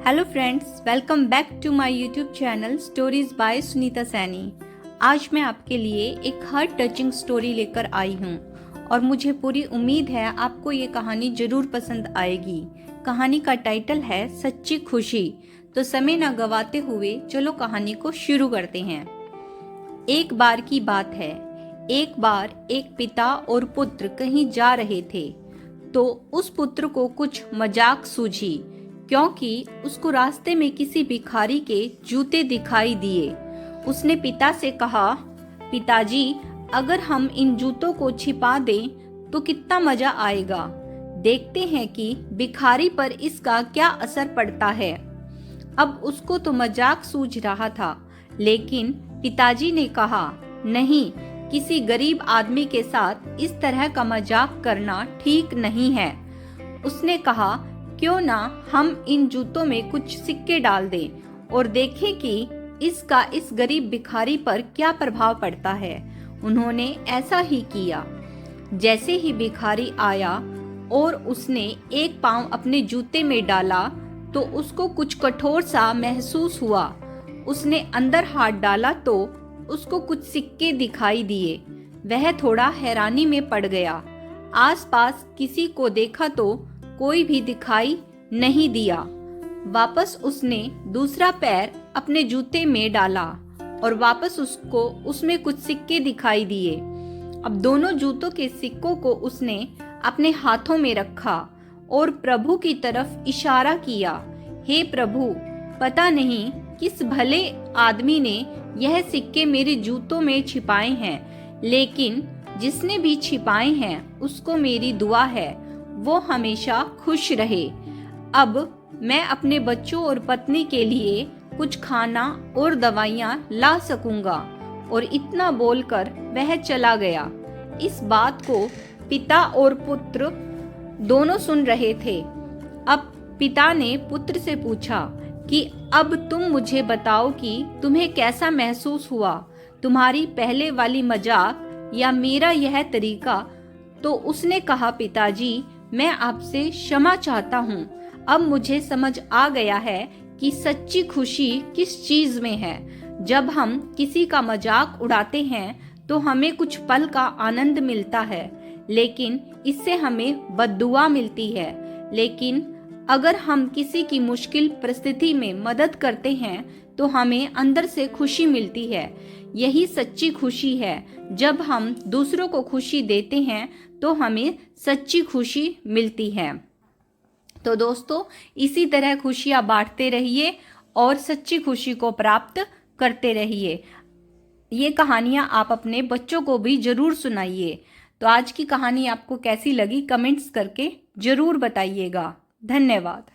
Hello friends, welcome back to my YouTube channel stories by Sunita Saini. आज मैं आपके लिए एक हार्ट टचिंग स्टोरी लेकर आई हूँ और मुझे पूरी उम्मीद है आपको ये कहानी जरूर पसंद आएगी। कहानी का टाइटल है सच्ची खुशी। तो समय न गवाते हुए चलो कहानी को शुरू करते हैं। एक बार की बात है, एक बार एक पिता और पुत्र कहीं जा रहे थे तो उस पुत्र को कुछ मजाक सूझी, क्योंकि उसको रास्ते में किसी भिखारी के जूते दिखाई दिए। उसने पिता से कहा, पिताजी, अगर हम इन जूतों को छिपा दें तो कितना मजा आएगा। देखते हैं कि भिखारी पर इसका क्या असर पड़ता है। अब उसको तो मजाक सूझ रहा था, लेकिन पिताजी ने कहा, नहीं, किसी गरीब आदमी के साथ इस तरह का मजाक करना ठीक नहीं है। उसने कहा, क्यों ना हम इन जूतों में कुछ सिक्के डाल दें और देखें कि इसका इस गरीब भिखारी पर क्या प्रभाव पड़ता है। उन्होंने ऐसा ही किया। जैसे ही भिखारी आया और उसने एक पांव अपने जूते में डाला तो उसको कुछ कठोर सा महसूस हुआ। उसने अंदर हाथ डाला तो उसको कुछ सिक्के दिखाई दिए। वह थोड़ा हैरानी में पड़ गया। आसपास किसी को देखा तो कोई भी दिखाई नहीं दिया। वापस उसने दूसरा पैर अपने जूते में डाला और वापस उसको उसमें कुछ सिक्के दिखाई दिए। अब दोनों जूतों के सिक्कों को उसने अपने हाथों में रखा और प्रभु की तरफ इशारा किया। हे प्रभु, पता नहीं किस भले आदमी ने यह सिक्के मेरे जूतों में छिपाए हैं, लेकिन जिसने भी छिपाए हैं उसको मेरी दुआ है वो हमेशा खुश रहे। अब मैं अपने बच्चों और पत्नी के लिए कुछ खाना और दवाइयाँ ला सकूंगा। और इतना बोलकर वह चला गया। इस बात को पिता और पुत्र दोनों सुन रहे थे। अब पिता ने पुत्र से पूछा कि अब तुम मुझे बताओ कि तुम्हें कैसा महसूस हुआ, तुम्हारी पहले वाली मजाक या मेरा यह तरीका। तो उसने कहा, पिताजी, मैं आपसे क्षमा चाहता हूँ। अब मुझे समझ आ गया है कि सच्ची खुशी किस चीज में है। जब हम किसी का मजाक उड़ाते हैं तो हमें कुछ पल का आनंद मिलता है, लेकिन इससे हमें बद्दुआ मिलती है। लेकिन अगर हम किसी की मुश्किल परिस्थिति में मदद करते हैं तो हमें अंदर से खुशी मिलती है। यही सच्ची खुशी है। जब हम दूसरों को खुशी देते हैं तो हमें सच्ची खुशी मिलती है। तो दोस्तों, इसी तरह खुशियां बांटते रहिए और सच्ची खुशी को प्राप्त करते रहिए। ये कहानियां आप अपने बच्चों को भी जरूर सुनाइए। तो आज की कहानी आपको कैसी लगी कमेंट्स करके जरूर बताइएगा। धन्यवाद।